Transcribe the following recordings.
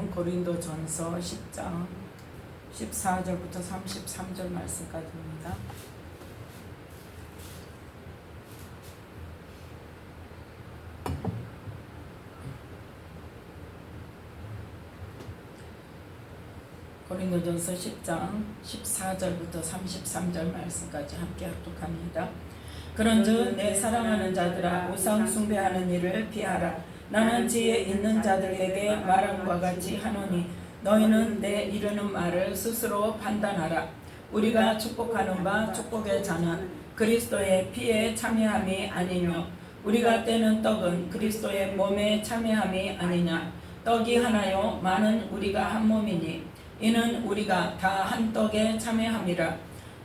말씀은 고린도전서 10장 14절부터 33절 말씀까지입니다. 고린도전서 10장 14절부터 33절 말씀까지 함께 합독합니다. 그런즉 내 사랑하는 자들아, 우상 숭배하는 일을 피하라. 나는 지혜 있는 자들에게 말함과 같이 하노니 너희는 내 이르는 말을 스스로 판단하라. 우리가 축복하는 바 축복의 자는 그리스도의 피에 참여함이 아니뇨. 우리가 떼는 떡은 그리스도의 몸에 참여함이 아니냐. 떡이 하나요 많은 우리가 한 몸이니 이는 우리가 다 한 떡에 참여함이라.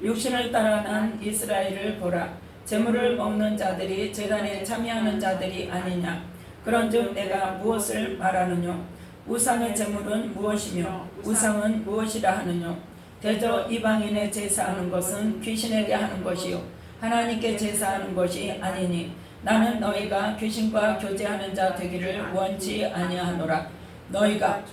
육신을 따라 난 이스라엘을 보라. 제물을 먹는 자들이 제단에 참여하는 자들이 아니냐. 그런즉 내가 무엇을 말하느뇨. 우상의 제물은 무엇이며 우상은 무엇이라 하느뇨. 대저 이방인의 제사하는 것은 귀신에게 하는 것이요 하나님께 제사하는 것이 아니니 나는 너희가 귀신과 교제하는 자 되기를 원치 아니하노라. 너희가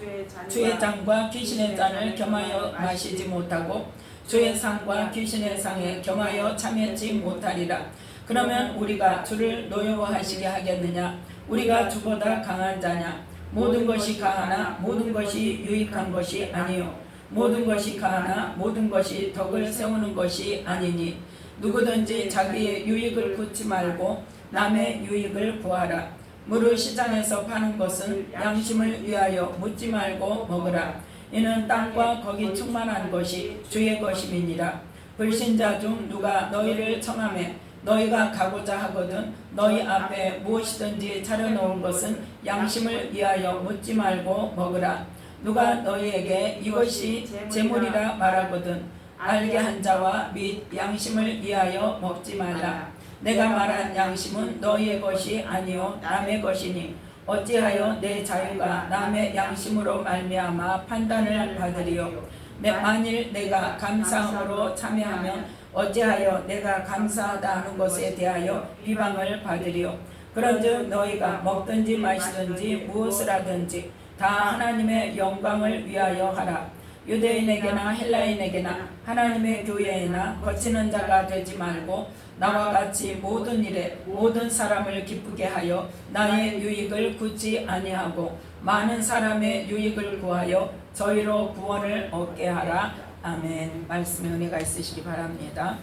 주의 잔과 귀신의 잔을 겸하여 마시지 못하고 주의 상과 귀신의 상에 겸하여 참여치 못하리라. 그러면 우리가 주를 노여워하시게 하겠느냐. 우리가 주보다 강한 자냐. 모든 것이 가하나 모든 것이 유익한 것이 아니요 모든 것이 가하나 모든 것이 덕을 세우는 것이 아니니 누구든지 자기의 유익을 굽지 말고 남의 유익을 구하라. 무릇 시장에서 파는 것은 양심을 위하여 묻지 말고 먹으라. 이는 땅과 거기 충만한 것이 주의 것임이니라. 불신자 중 누가 너희를 청하매 너희가 가고자 하거든 너희 앞에 무엇이든지 차려놓은 것은 양심을 위하여 묻지 말고 먹으라. 누가 너희에게 이것이 제물이라 말하거든 알게 한 자와 및 양심을 위하여 먹지 말라. 내가 말한 양심은 너희의 것이 아니요 남의 것이니 어찌하여 내 자유가 남의 양심으로 말미암아 판단을 받으리요. 만일 내가 감사함으로 참여하면 어찌하여 내가 감사하다 하는 것에 대하여 비방을 받으리요. 그런즉 너희가 먹든지 마시든지 무엇을 하든지 다 하나님의 영광을 위하여 하라. 유대인에게나 헬라인에게나 하나님의 교회에나 거치는 자가 되지 말고 나와 같이 모든 일에 모든 사람을 기쁘게 하여 나의 유익을 굳지 아니하고 많은 사람의 유익을 구하여 저희로 구원을 얻게 하라. 아멘. 말씀에 은혜가 있으시기 바랍니다.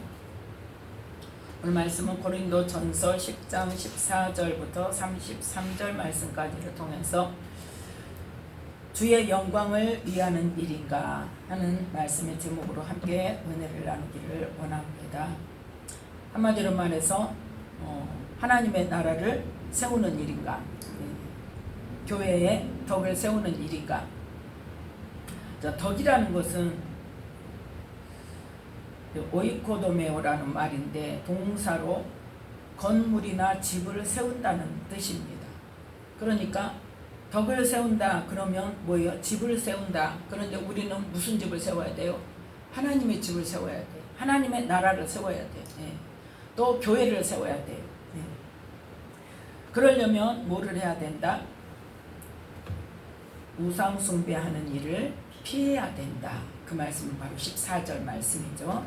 오늘 말씀은 고린도전서 10장 14절부터 33절 말씀까지를 통해서 주의 영광을 위하는 일인가 하는 말씀의 제목으로 함께 은혜를 나누기를 원합니다. 한마디로 말해서 하나님의 나라를 세우는 일인가, 교회의 덕을 세우는 일인가. 덕이라는 것은 오이코도메오라는 말인데 동사로 건물이나 집을 세운다는 뜻입니다. 그러니까 덕을 세운다 그러면 뭐예요? 집을 세운다. 그런데 우리는 무슨 집을 세워야 돼요? 하나님의 집을 세워야 돼요. 하나님의 나라를 세워야 돼요. 또 교회를 세워야 돼요. 그러려면 뭐를 해야 된다? 우상 숭배하는 일을 피해야 된다. 그 말씀은 바로 14절 말씀이죠.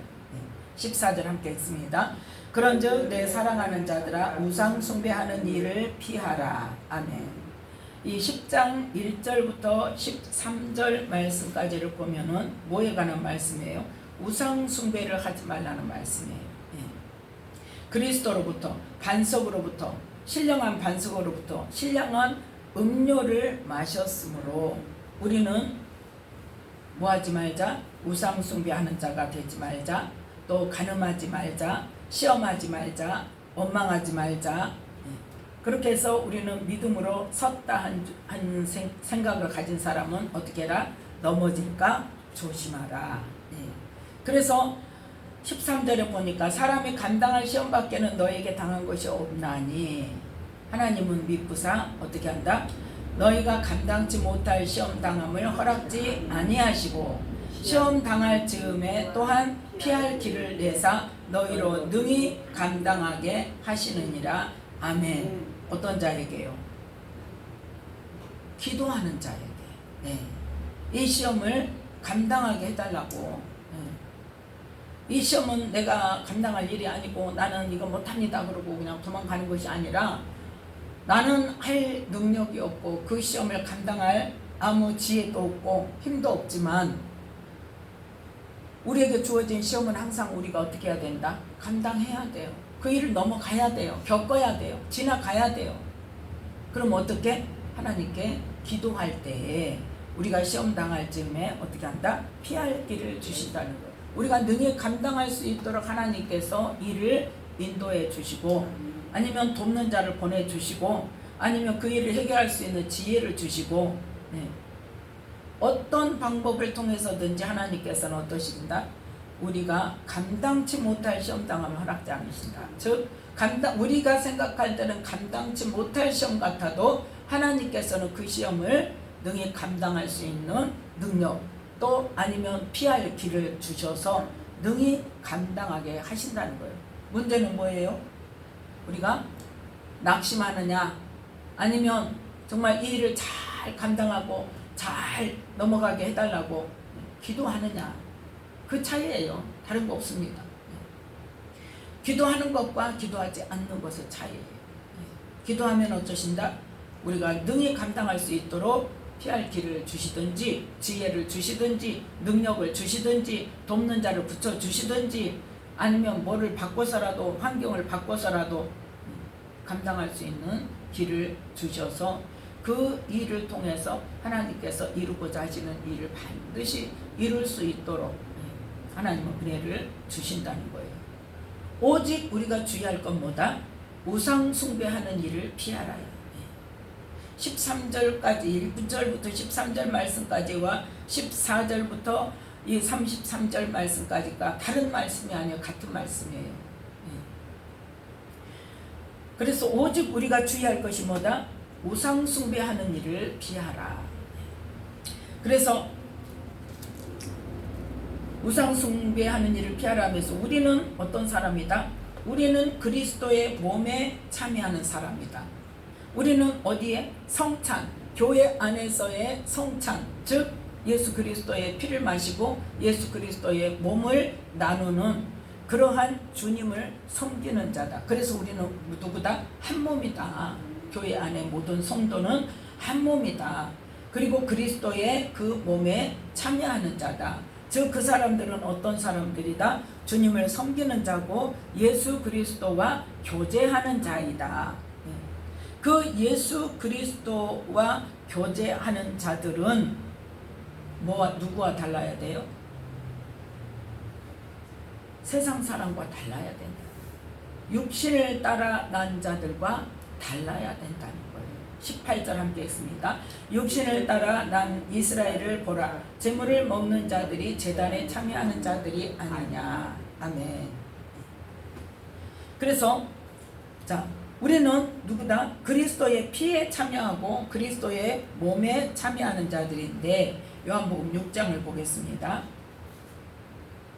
14절 함께 읽습니다. 그런즉 내 사랑하는 자들아, 우상 숭배하는 일을 피하라. 아멘. 이 10장 1절부터 13절 말씀까지를 보면은 뭐에 관한 말씀이에요? 우상 숭배를 하지 말라는 말씀이에요. 그리스도로부터 반석으로부터 신령한 반석으로부터 신령한 음료를 마셨으므로 우리는 뭐하지 말자? 우상 숭배하는 자가 되지 말자. 또 간음하지 말자. 시험하지 말자. 원망하지 말자. 그렇게 해서 우리는 믿음으로 섰다 한 생각을 가진 사람은 어떻게 해라? 넘어질까 조심하라. 그래서 13절에 보니까 사람이 감당할 시험밖에는 너에게 당한 것이 없나니 하나님은 미쁘사 어떻게 한다? 너희가 감당치 못할 시험 당함을 허락지 아니하시고 시험 당할 즈음에 또한 피할 길을 내사 너희로 능히 감당하게 하시느니라. 아멘. 어떤 자에게요? 기도하는 자에게. 이 시험을 감당하게 해달라고. 이 시험은 내가 감당할 일이 아니고 나는 이거 못합니다 그러고 그냥 도망가는 것이 아니라 나는 할 능력이 없고 그 시험을 감당할 아무 지혜도 없고 힘도 없지만 우리에게 주어진 시험은 항상 우리가 어떻게 해야 된다? 감당해야 돼요. 그 일을 넘어가야 돼요. 겪어야 돼요. 지나가야 돼요. 그럼 어떻게? 하나님께 기도할 때에 우리가 시험 당할 즈음에 어떻게 한다? 피할 길을 주신다는 거예요. 우리가 능히 감당할 수 있도록 하나님께서 이를 인도해 주시고 아니면 돕는 자를 보내주시고 아니면 그 일을 해결할 수 있는 지혜를 주시고 어떤 방법을 통해서든지 하나님께서는 어떠신다? 우리가 감당치 못할 시험 당함을 허락지 않으신다. 즉 우리가 생각할 때는 감당치 못할 시험 같아도 하나님께서는 그 시험을 능히 감당할 수 있는 능력 또 아니면 피할 길을 주셔서 능히 감당하게 하신다는 거예요. 문제는 뭐예요? 우리가 낙심하느냐 아니면 정말 이 일을 잘 감당하고 잘 넘어가게 해달라고 기도하느냐 그 차이예요. 다른 거 없습니다. 기도하는 것과 기도하지 않는 것의 차이예요. 기도하면 어쩌신다? 우리가 능히 감당할 수 있도록 피할 길을 주시든지 지혜를 주시든지 능력을 주시든지 돕는 자를 붙여주시든지 아니면 뭐를 바꿔서라도 환경을 바꿔서라도 감당할 수 있는 길을 주셔서 그 일을 통해서 하나님께서 이루고자 하시는 일을 반드시 이룰 수 있도록 하나님은 은혜를 주신다는 거예요. 오직 우리가 주의할 건 뭐다? 우상 숭배하는 일을 피하라. 13절까지 1절부터 13절 말씀까지와 14절부터 이 33절 말씀까지가 다른 말씀이 아니라 같은 말씀이에요. 그래서 오직 우리가 주의할 것이 뭐다? 우상 숭배하는 일을 피하라. 그래서 우상 숭배하는 일을 피하라 하면서 우리는 어떤 사람이다? 우리는 그리스도의 몸에 참여하는 사람이다. 우리는 어디에? 성찬, 교회 안에서의 성찬, 즉 예수 그리스도의 피를 마시고 예수 그리스도의 몸을 나누는 그러한 주님을 섬기는 자다. 그래서 우리는 누구다? 한 몸이다. 교회 안에 모든 성도는 한 몸이다. 그리고 그리스도의 그 몸에 참여하는 자다. 즉 그 사람들은 어떤 사람들이다? 주님을 섬기는 자고 예수 그리스도와 교제하는 자이다. 그 예수 그리스도와 교제하는 자들은 누구와 달라야 돼요? 세상 사람과 달라야 된다. 육신을 따라 난 자들과 달라야 된다는 거예요. 18절 함께 했습니다. 육신을 따라 난 이스라엘을 보라. 제물을 먹는 자들이 제단에 참여하는 자들이 아니냐. 아멘. 그래서 우리는 누구다? 그리스도의 피에 참여하고 그리스도의 몸에 참여하는 자들인데 요한복음 6장을 보겠습니다.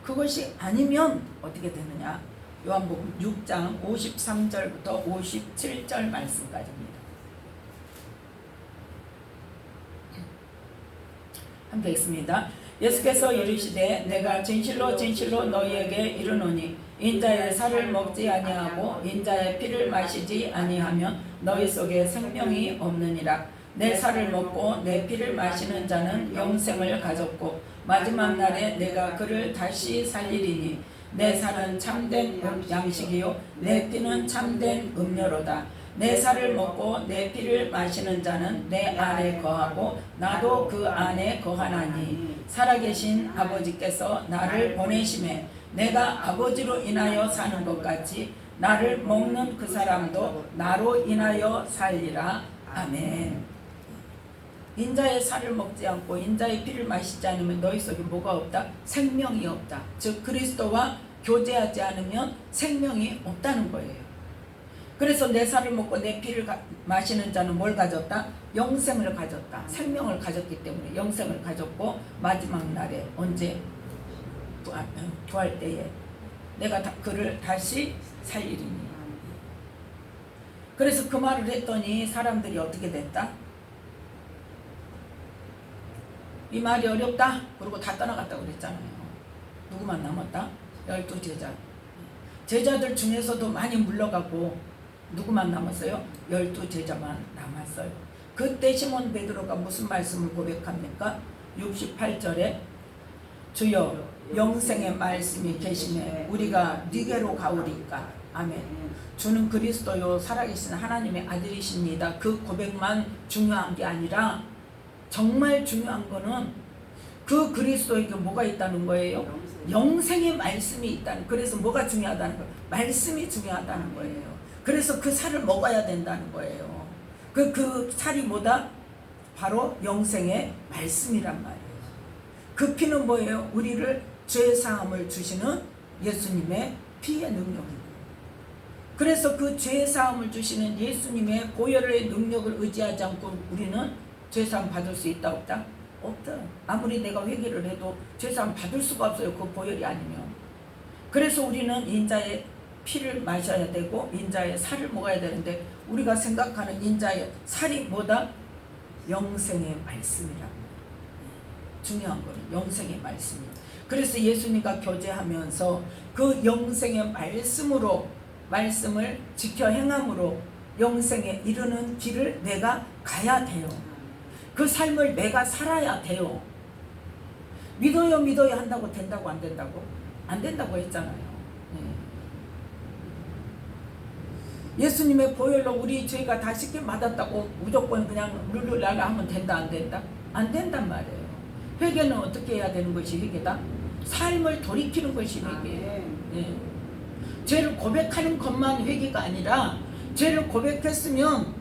그것이 아니면 어떻게 되느냐? 요한복음 6장 53절부터 57절 말씀까지입니다. 함께 읽습니다. 예수께서 이르시되 내가 진실로 진실로 너희에게 이르노니 인자의 살을 먹지 아니하고 인자의 피를 마시지 아니하면 너희 속에 생명이 없느니라. 내 살을 먹고 내 피를 마시는 자는 영생을 가졌고 마지막 날에 내가 그를 다시 살리리니 내 살은 참된 양식이요 내 피는 참된 음료로다. 내 살을 먹고 내 피를 마시는 자는 내 안에 거하고 나도 그 안에 거하나니 살아계신 아버지께서 나를 보내심에 내가 아버지로 인하여 사는 것 같이 나를 먹는 그 사람도 나로 인하여 살리라. 아멘. 인자의 살을 먹지 않고 인자의 피를 마시지 않으면 너희 속에 뭐가 없다? 생명이 없다. 즉 그리스도와 교제하지 않으면 생명이 없다는 거예요. 그래서 내 살을 먹고 내 피를 마시는 자는 뭘 가졌다? 영생을 가졌다. 생명을 가졌기 때문에 영생을 가졌고 마지막 날에 언제? 부활 때에 내가 그를 다시 살리리니. 그래서 그 말을 했더니 사람들이 어떻게 됐다? 이 말이 어렵다 그러고 다 떠나갔다고 그랬잖아요. 누구만 남았다? 12제자. 제자들 중에서도 많이 물러가고 누구만 남았어요? 12제자만 남았어요. 그때 시몬 베드로가 무슨 말씀을 고백합니까? 68절에 주여 영생의 말씀이 계시네 우리가 네게로 가오리까. 아멘. 주는 그리스도요 살아계신 하나님의 아들이십니다. 그 고백만 중요한 게 아니라 정말 중요한 거는 그 그리스도에게 뭐가 있다는 거예요? 영생의 말씀이 있다는. 그래서 뭐가 중요하다는 거예요? 말씀이 중요하다는 거예요. 그래서 그 살을 먹어야 된다는 거예요. 그 살이 뭐다? 바로 영생의 말씀이란 말이에요. 그 피는 뭐예요? 우리를 죄사함을 주시는 예수님의 피의 능력이에요. 그래서 그 죄사함을 주시는 예수님의 보혈의 능력을 의지하지 않고 우리는 죄사함 받을 수 있다 없다? 없다. 아무리 내가 회개를 해도 죄사함 받을 수가 없어요. 그 보혈이 아니면. 그래서 우리는 인자의 피를 마셔야 되고 인자의 살을 먹어야 되는데 우리가 생각하는 인자의 살이 뭐다? 영생의 말씀이라고. 중요한 거는 영생의 말씀이에요. 그래서 예수님과 교제하면서 그 영생의 말씀으로 말씀을 지켜 행함으로 영생에 이르는 길을 내가 가야 돼요. 그 삶을 내가 살아야 돼요. 믿어요 믿어요 한다고 된다고 안 된다고? 안 된다고 했잖아요. 예수님의 보혈로 우리 죄가 다 씻김 받았다고 무조건 그냥 룰루랄라 하면 된다 안 된다? 안 된단 말이에요. 회개는 어떻게 해야 되는 것이 회개다? 삶을 돌이키는 것이 회개예요. 죄를 고백하는 것만 회개가 아니라 죄를 고백했으면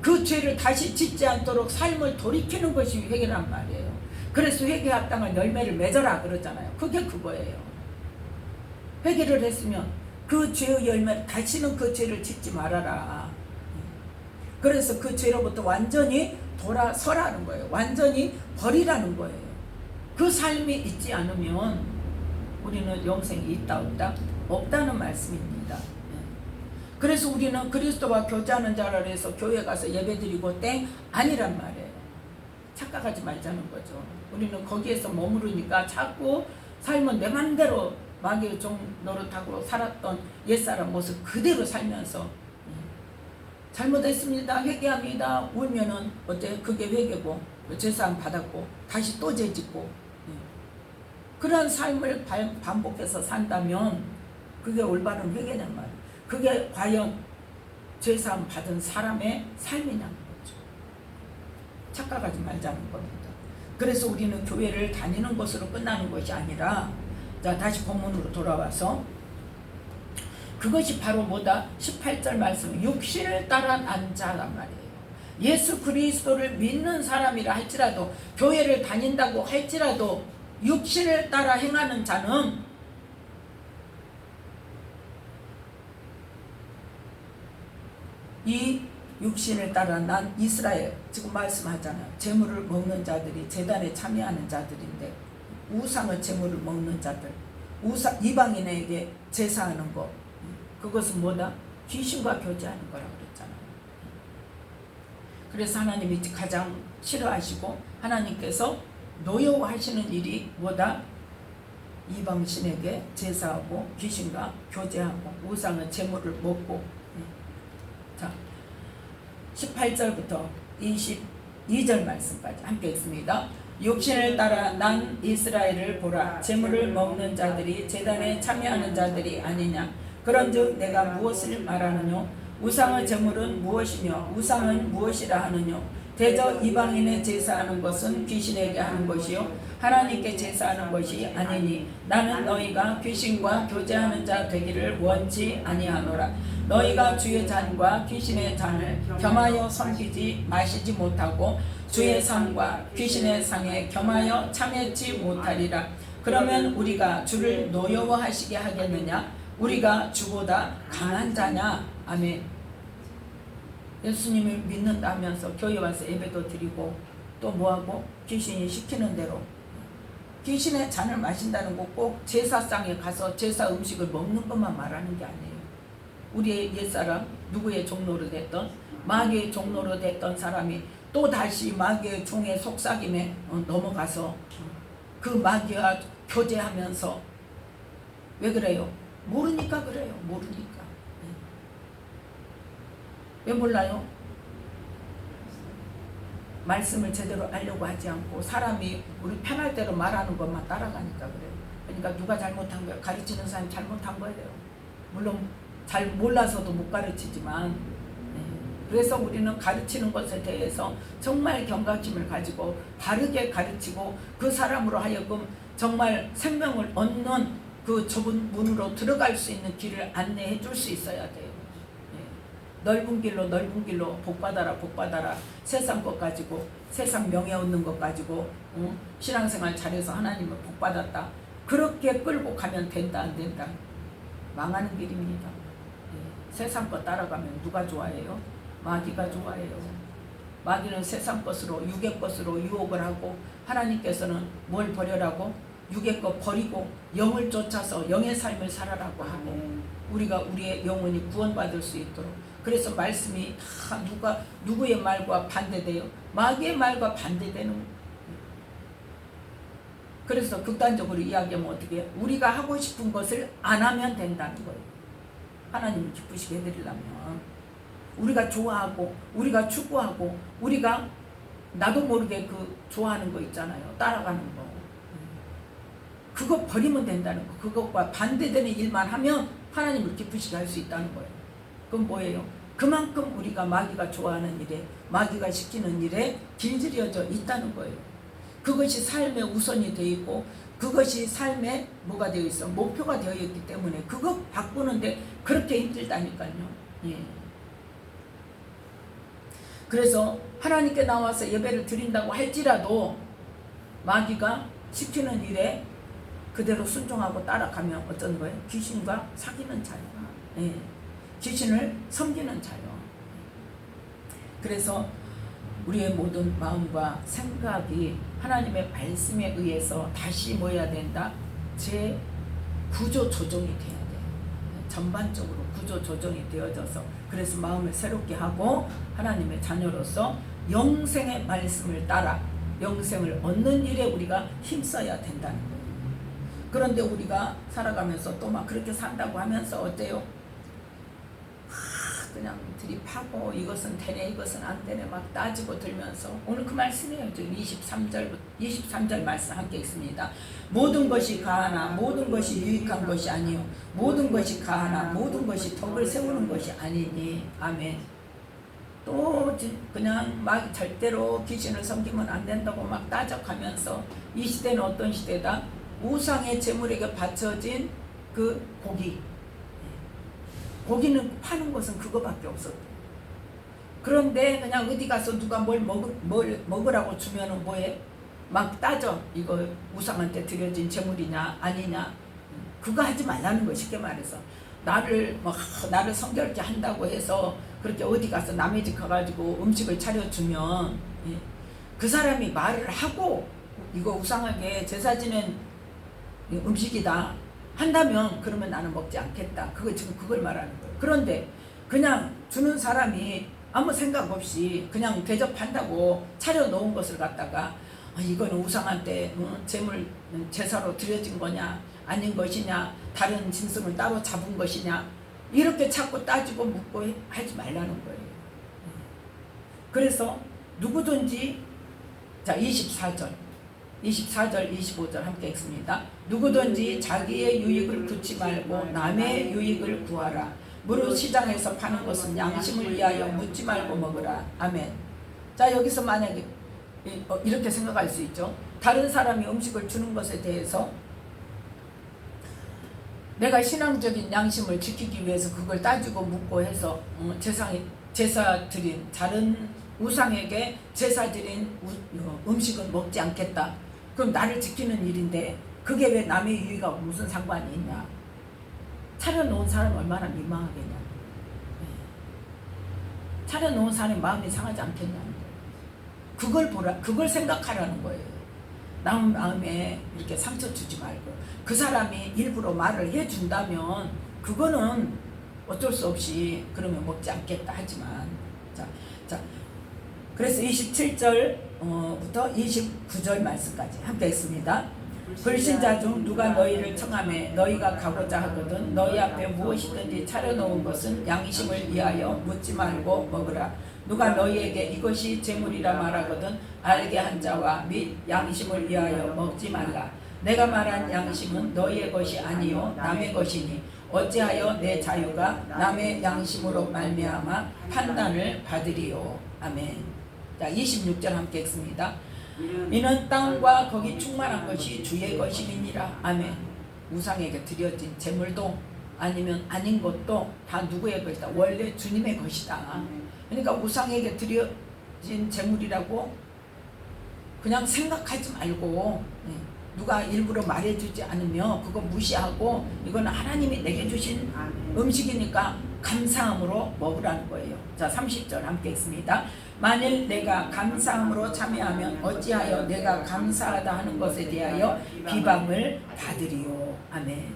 그 죄를 다시 짓지 않도록 삶을 돌이키는 것이 회개란 말이에요. 그래서 회개 합당한 열매를 맺어라 그러잖아요. 그게 그거예요. 회개를 했으면 그 죄의 열매 다시는 그 죄를 짓지 말아라. 그래서 그 죄로부터 완전히 돌아서라는 거예요. 완전히 버리라는 거예요. 그 삶이 있지 않으면 우리는 영생이 있다 없다? 없다는 말씀입니다. 그래서 우리는 그리스도와 교제하는 자라 해서 교회 가서 예배드리고 땡 아니란 말이에요. 착각하지 말자는 거죠. 우리는 거기에서 머무르니까 자꾸 삶은 내 맘대로 마귀의 종 노릇하고 살았던 옛사람 모습 그대로 살면서 잘못했습니다 회개합니다 울면은 어때? 그게 회개고 죄사함 받았고 다시 또 죄짓고 그런 삶을 반복해서 산다면 그게 올바른 회개란 말이에요. 그게 과연 죄사함 받은 사람의 삶이냐는 거죠. 착각하지 말자는 겁니다. 그래서 우리는 교회를 다니는 것으로 끝나는 것이 아니라 자 다시 본문으로 돌아와서 그것이 바로 뭐다? 18절 말씀 육신을 따라 난 자란 말이에요. 예수 그리스도를 믿는 사람이라 할지라도 교회를 다닌다고 할지라도 육신을 따라 행하는 자는 이 육신을 따라 난 이스라엘 지금 말씀하잖아요. 제물을 먹는 자들이 제단에 참여하는 자들인데 우상의 제물을 먹는 자들 이방인에게 제사하는 것 그것은 뭐다? 귀신과 교제하는 거라고 그랬잖아요. 그래서 하나님이 가장 싫어하시고 하나님께서 노여워하시는 일이 뭐다? 이방신에게 제사하고 귀신과 교제하고 우상의 제물을 먹고. 자 18절부터 22절 말씀까지 함께 읽습니다. 육신을 따라 난 이스라엘을 보라. 제물을 먹는 자들이 제단에 참여하는 자들이 아니냐. 그런즉 내가 무엇을 말하느뇨? 우상의 제물은 무엇이며 우상은 무엇이라 하느뇨? 대저 이방인의 제사하는 것은 귀신에게 하는 것이요 하나님께 제사하는 것이 아니니 나는 너희가 귀신과 교제하는 자 되기를 원치 아니하노라. 너희가 주의 잔과 귀신의 잔을 겸하여 섬기지 마시지 못하고 주의 상과 귀신의 상에 겸하여 참여치 못하리라. 그러면 우리가 주를 노여워하시게 하겠느냐? 우리가 주보다 강한 자냐? 아멘. 예수님을 믿는다면서 교회 와서 예배도 드리고 또 뭐하고? 귀신이 시키는 대로 귀신의 잔을 마신다는 거 꼭 제사상에 가서 제사 음식을 먹는 것만 말하는 게 아니에요. 우리의 옛사람 누구의 종로로 됐던 마귀의 종로로 됐던 사람이 또 다시 마귀의 종의 속삭임에 넘어가서 그 마귀와 교제하면서. 왜 그래요? 모르니까 그래요. 모르니까. 왜 몰라요? 말씀을 제대로 알려고 하지 않고 사람이 우리 편할 대로 말하는 것만 따라가니까 그래요. 그러니까 누가 잘못한 거예요? 가르치는 사람이 잘못한 거예요. 물론 잘 몰라서도 못 가르치지만, 그래서 우리는 가르치는 것에 대해서 정말 경각심을 가지고 바르게 가르치고 그 사람으로 하여금 정말 생명을 얻는 그 좁은 문으로 들어갈 수 있는 길을 안내해 줄 수 있어야 돼요. 넓은 길로 복받아라 복받아라. 세상 것 가지고, 세상 명예 얻는 것 가지고 신앙생활 잘해서 하나님을 복받았다, 그렇게 끌고 가면 된다 안 된다? 망하는 길입니다. 세상 것 따라가면 누가 좋아해요? 마귀가 좋아해요. 마귀는 세상 것으로, 육의 것으로 유혹을 하고, 하나님께서는 뭘 버려라고? 육의 것 버리고 영을 쫓아서 영의 삶을 살아라고 하고, 우리가 우리의 영혼이 구원받을 수 있도록. 그래서 말씀이 다 누구의 말과 반대돼요? 마귀의 말과 반대되는. 그래서 극단적으로 이야기하면 어떻게 해요? 우리가 하고 싶은 것을 안 하면 된다는 거예요. 하나님을 기쁘시게 해드리려면 우리가 좋아하고, 우리가 추구하고, 우리가 나도 모르게 그 좋아하는 거 있잖아요. 따라가는 거. 그거 버리면 된다는 거. 그것과 반대되는 일만 하면 하나님을 기쁘시게 할 수 있다는 거예요. 그건 뭐예요? 그만큼 우리가 마귀가 좋아하는 일에, 마귀가 시키는 일에 길들여져 있다는 거예요. 그것이 삶의 우선이 되어 있고, 그것이 삶의 뭐가 되어 있어? 목표가 되어 있기 때문에 그거 바꾸는데 그렇게 힘들다니까요. 그래서 하나님께 나와서 예배를 드린다고 할지라도 마귀가 시키는 일에 그대로 순종하고 따라가면 어떤 거예요? 귀신과 사귀는 자예요. 귀신을 섬기는 자예요. 그래서 우리의 모든 마음과 생각이 하나님의 말씀에 의해서 다시 뭐 해야 된다? 구조 조정이 돼야 돼요. 전반적으로 구조 조정이 되어져서, 그래서 마음을 새롭게 하고 하나님의 자녀로서 영생의 말씀을 따라 영생을 얻는 일에 우리가 힘써야 된다는 거예요. 그런데 우리가 살아가면서 또 막 그렇게 산다고 하면서 어때요? 그냥 들이파고 이것은 되네 이것은 안 되네 막 따지고 들면서, 오늘 그 말씀이에요. 지금 23절 말씀 함께 있습니다. 모든 것이 가하나 모든 것이 유익한 것이 아니요 모든 것이 가하나 모든 것이 덕을 세우는 것이 아니니. 아멘. 또 그냥 막 절대로 귀신을 섬기면 안 된다고 막 따져가면서, 이 시대는 어떤 시대다? 우상의 제물에게 바쳐진 그 고기는 파는 것은 그거밖에 없었대. 그런데 그냥 어디 가서 누가 뭘 먹으라고 주면은 뭐해? 막 따져. 이거 우상한테 드려진 제물이냐 아니냐. 그거 하지 말라는 거. 쉽게 말해서 나를 성결케 한다고 해서 그렇게 어디 가서 남의 집 가가지고 음식을 차려주면 그 사람이 말을 하고 이거 우상하게 제사 지낸 음식이다 한다면, 그러면 나는 먹지 않겠다. 지금 그걸 말하는 거예요. 그런데 그냥 주는 사람이 아무 생각 없이 그냥 대접한다고 차려놓은 것을 갖다가 이거는 우상한테 제사로 드려진 거냐 아닌 것이냐, 다른 짐승을 따로 잡은 것이냐, 이렇게 자꾸 따지고 묻고 하지 말라는 거예요. 그래서 누구든지, 자 24절 25절 함께 읽습니다. 누구든지 자기의 유익을 구치 말고 남의 유익을 구하라. 무릇 시장에서 파는 것은 양심을 위하여 묻지 말고 먹으라. 아멘. 자, 여기서 만약에 이렇게 생각할 수 있죠. 다른 사람이 음식을 주는 것에 대해서 내가 신앙적인 양심을 지키기 위해서 그걸 따지고 묻고 해서 제사 드린 다른 우상에게 제사 드린 음식은 먹지 않겠다. 그럼 나를 지키는 일인데 그게 왜 남의 유익하고 무슨 상관이 있냐. 차려놓은 사람이 얼마나 민망하겠냐. 차려놓은 사람이 마음이 상하지 않겠냐. 그걸 생각하라는 거예요. 남 마음에 이렇게 상처 주지 말고, 그 사람이 일부러 말을 해준다면 그거는 어쩔 수 없이 그러면 먹지 않겠다 하지만, 자 그래서 27절부터 29절 말씀까지 함께 있습니다. 불신자 중 누가 너희를 청하매 너희가 가고자 하거든 너희 앞에 무엇이든지 차려놓은 것은 양심을 위하여 묻지 말고 먹으라. 누가 너희에게 이것이 재물이라 말하거든 알게 한 자와 및 양심을 위하여 먹지 말라. 내가 말한 양심은 너희의 것이 아니요 남의 것이니 어찌하여 내 자유가 남의 양심으로 말미암아 판단을 받으리요. 아멘. 자, 26절 함께 읽습니다. 이는 땅과 거기 충만한 것이 주의 것임이니라. 아멘. 우상에게 드려진 재물도 아니면 아닌 것도 다 누구의 것이다? 원래 주님의 것이다. 그러니까 우상에게 드려진 재물이라고 그냥 생각하지 말고 누가 일부러 말해주지 않으며 그거 무시하고 이거는 하나님이 내게 주신 음식이니까 감사함으로 먹으라는 거예요. 자, 30절 함께 읽습니다. 만일 내가 감사함으로 참여하면 어찌하여 내가 감사하다 하는 것에 대하여 비방을 받으리요. 아멘.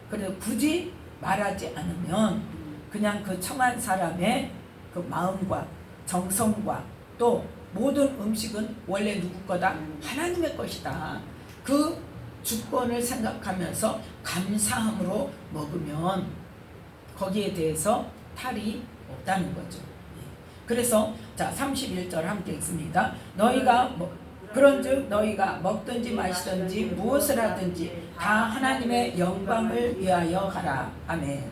그래서 굳이 말하지 않으면 그냥 그 청한 사람의 그 마음과 정성과 또 모든 음식은 원래 누구 거다? 하나님의 것이다. 그 주권을 생각하면서 감사함으로 먹으면 거기에 대해서 탈이 없다는 거죠. 그래서 자 31절 함께 읽습니다. 너희가 그런즉 너희가 먹든지 마시든지 무엇을 하든지 다 하나님의 영광을 위하여 하라. 아멘.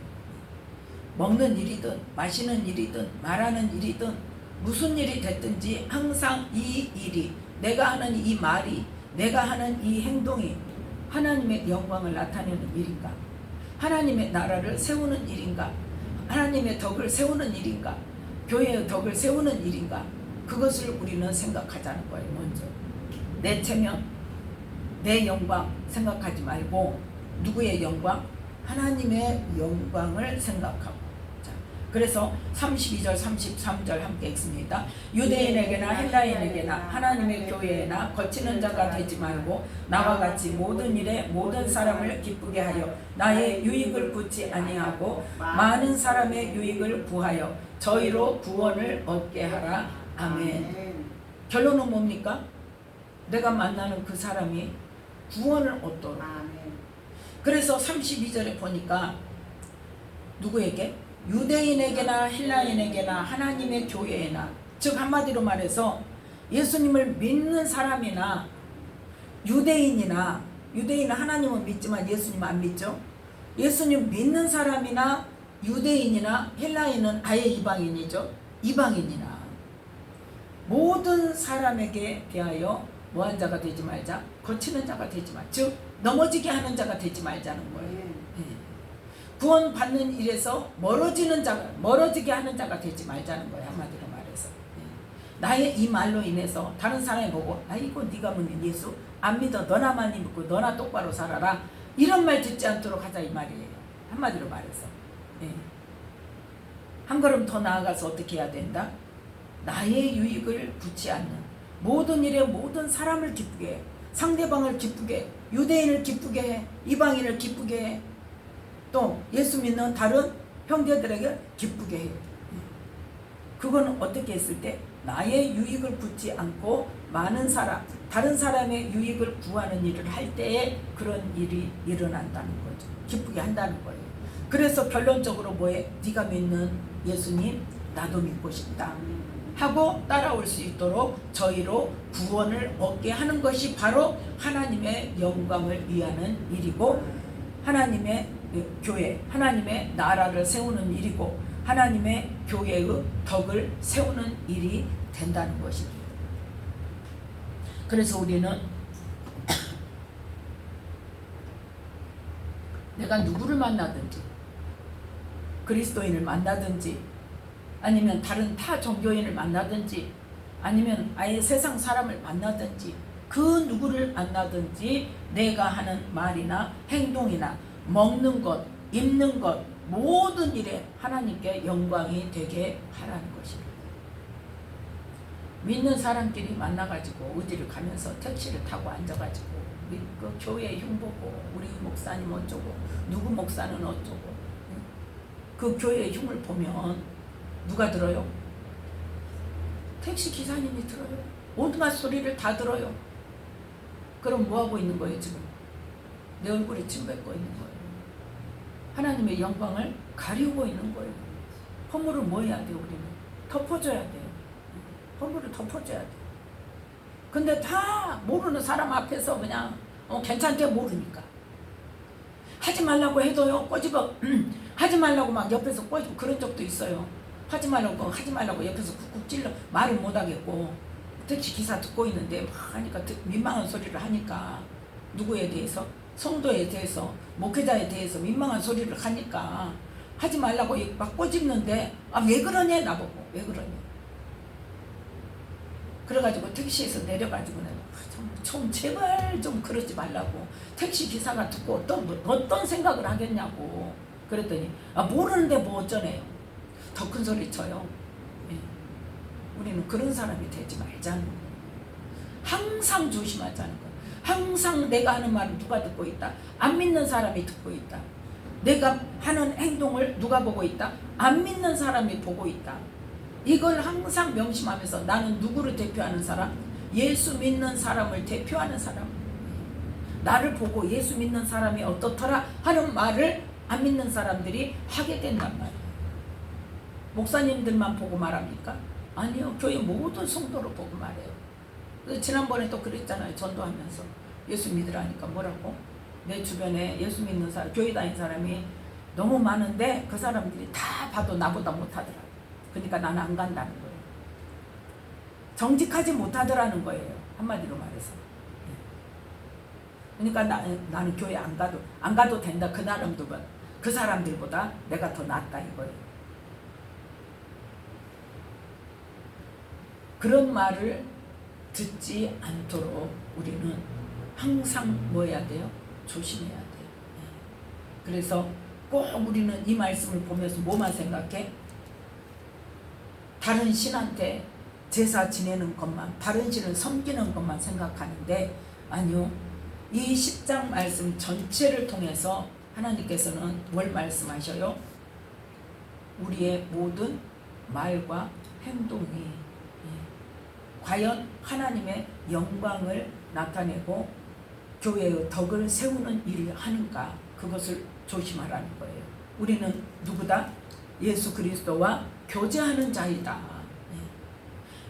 먹는 일이든 마시는 일이든 말하는 일이든 무슨 일이 됐든지 항상 이 일이 내가 하는 이 말이 내가 하는 이 행동이 하나님의 영광을 나타내는 일인가? 하나님의 나라를 세우는 일인가? 하나님의 덕을 세우는 일인가? 교회의 덕을 세우는 일인가? 그것을 우리는 생각하자는 거예요. 먼저 내 체면, 내 영광 생각하지 말고 누구의 영광? 하나님의 영광을 생각하고. 그래서 32절 33절 함께 읽습니다. 유대인에게나 헬라인에게나 하나님의 교회에나 거치는 자가 되지 말고 나와 같이 모든 일에 모든 사람을 기쁘게 하여 나의 유익을 구치 아니하고 많은 사람의 유익을 구하여 저희로 구원을 얻게 하라. 아멘. 결론은 뭡니까? 내가 만나는 그 사람이 구원을 얻도록. 그래서 32절에 보니까 누구에게? 유대인에게나 헬라인에게나 하나님의 교회에나, 즉 한마디로 말해서 예수님을 믿는 사람이나 유대인이나, 유대인은 하나님은 믿지만 예수님 안 믿죠. 예수님 믿는 사람이나 유대인이나 헬라인은 아예 이방인이죠. 이방인이나 모든 사람에게 대하여 뭐한 자가 되지 말자, 거치는 자가 되지 말자, 즉 넘어지게 하는 자가 되지 말자는 거예요. 구원 받는 일에서 멀어지게 하는 자가 되지 말자는 거예요. 한마디로 말해서 나의 이 말로 인해서 다른 사람이 보고 아이고 네가 믿는 예수 안 믿어, 너나만 믿고 너나 똑바로 살아라, 이런 말 듣지 않도록 하자 이 말이에요. 한마디로 말해서 한 걸음 더 나아가서 어떻게 해야 된다? 나의 유익을 구치 않는 모든 일에 모든 사람을 기쁘게 해, 상대방을 기쁘게 해, 유대인을 기쁘게 해, 이방인을 기쁘게 해, 또 예수 믿는 다른 형제들에게 기쁘게 해요. 그거는 어떻게 했을 때 나의 유익을 구치 않고 많은 사람, 다른 사람의 유익을 구하는 일을 할 때에 그런 일이 일어난다는 거죠. 기쁘게 한다는 거예요. 그래서 결론적으로 뭐해? 네가 믿는 예수님 나도 믿고 싶다 하고 따라올 수 있도록 저희로 구원을 얻게 하는 것이 바로 하나님의 영광을 위하는 일이고, 하나님의 교회, 하나님의 나라를 세우는 일이고, 하나님의 교회의 덕을 세우는 일이 된다는 것입니다. 그래서 우리는 내가 누구를 만나든지, 그리스도인을 만나든지, 아니면 다른 타 종교인을 만나든지, 아니면 아예 세상 사람을 만나든지, 그 누구를 만나든지 내가 하는 말이나 행동이나 먹는 것, 입는 것, 모든 일에 하나님께 영광이 되게 하라는 것입니다. 믿는 사람끼리 만나가지고 어디를 가면서 택시를 타고 앉아가지고 그 교회 흉보고 우리 목사님 어쩌고 누구 목사는 어쩌고, 그 교회의 흉을 보면 누가 들어요? 택시 기사님이 들어요. 온갖 소리를 다 들어요. 그럼 뭐 하고 있는 거예요 지금? 내 얼굴에 침 뱉고 있는 거예요. 하나님의 영광을 가리고 있는 거예요. 허물을 뭐 해야 돼요? 우리는 덮어줘야 돼요. 허물을 덮어줘야 돼요. 근데 다 모르는 사람 앞에서 그냥 괜찮대 모르니까 하지 말라고 해도요 꼬집어 하지 말라고 막 옆에서 꼬집고 그런 적도 있어요. 하지 말라고 옆에서 쿡쿡 찔러 말을 못 하겠고 택시 기사 듣고 있는데 막 하니까 민망한 소리를 하니까 누구에 대해서? 성도에 대해서, 목회자에 대해서 민망한 소리를 하니까 하지 말라고 막 꼬집는데 왜 그러냐 나보고 왜 그러냐. 그래가지고 택시에서 내려가지고 내가 좀 제발 좀 그러지 말라고. 택시 기사가 듣고 어떤 생각을 하겠냐고 그랬더니 모르는데 뭐 어쩌네요. 더 큰 소리 쳐요. 우리는 그런 사람이 되지 말자는 거예요. 항상 조심하자는 거예요. 항상 내가 하는 말을 누가 듣고 있다? 안 믿는 사람이 듣고 있다. 내가 하는 행동을 누가 보고 있다? 안 믿는 사람이 보고 있다. 이걸 항상 명심하면서 나는 누구를 대표하는 사람? 예수 믿는 사람을 대표하는 사람. 나를 보고 예수 믿는 사람이 어떻더라 하는 말을 안 믿는 사람들이 하게 된단 말이에요. 목사님들만 보고 말합니까? 아니요. 교회 모든 성도를 보고 말해요. 지난번에 또 그랬잖아요. 전도하면서 예수 믿으라니까 뭐라고? 내 주변에 예수 믿는 사람, 교회 다니는 사람이 너무 많은데 그 사람들이 다 봐도 나보다 못하더라. 그러니까 나는 안 간다는 거예요. 정직하지 못하더라는 거예요. 한마디로 말해서. 그러니까 나는 교회 안 가도 된다. 그 사람들보다 내가 더 낫다 이거예요. 그런 말을 듣지 않도록 우리는 항상 뭐 해야 돼요? 조심해야 돼요. 그래서 꼭 우리는 이 말씀을 보면서 뭐만 생각해? 다른 신한테 제사 지내는 것만, 다른 신을 섬기는 것만 생각하는데 아니요. 이 10장 말씀 전체를 통해서 하나님께서는 뭘 말씀하셔요? 우리의 모든 말과 행동이 과연 하나님의 영광을 나타내고 교회의 덕을 세우는 일을 하는가, 그것을 조심하라는 거예요. 우리는 누구다? 예수 그리스도와 교제하는 자이다.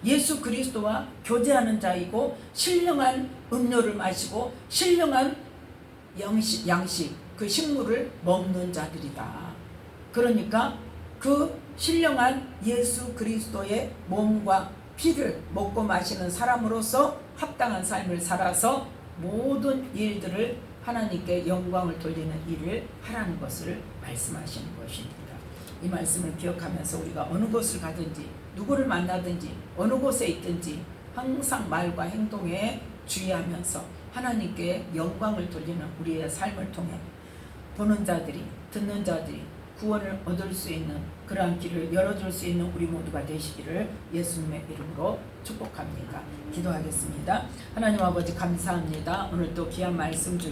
예수 그리스도와 교제하는 자이고 신령한 음료를 마시고 신령한 양식 그 식물을 먹는 자들이다. 그러니까 그 신령한 예수 그리스도의 몸과 피를 먹고 마시는 사람으로서 합당한 삶을 살아서 모든 일들을 하나님께 영광을 돌리는 일을 하라는 것을 말씀하시는 것입니다. 이 말씀을 기억하면서 우리가 어느 곳을 가든지 누구를 만나든지 어느 곳에 있든지 항상 말과 행동에 주의하면서 하나님께 영광을 돌리는 우리의 삶을 통해 보는 자들이, 듣는 자들이 구원을 얻을 수 있는 그러한 길을 열어줄 수 있는 우리 모두가 되시기를 예수님의 이름으로 축복합니다. 기도하겠습니다. 하나님 아버지 감사합니다. 오늘 또 귀한 말씀 주시고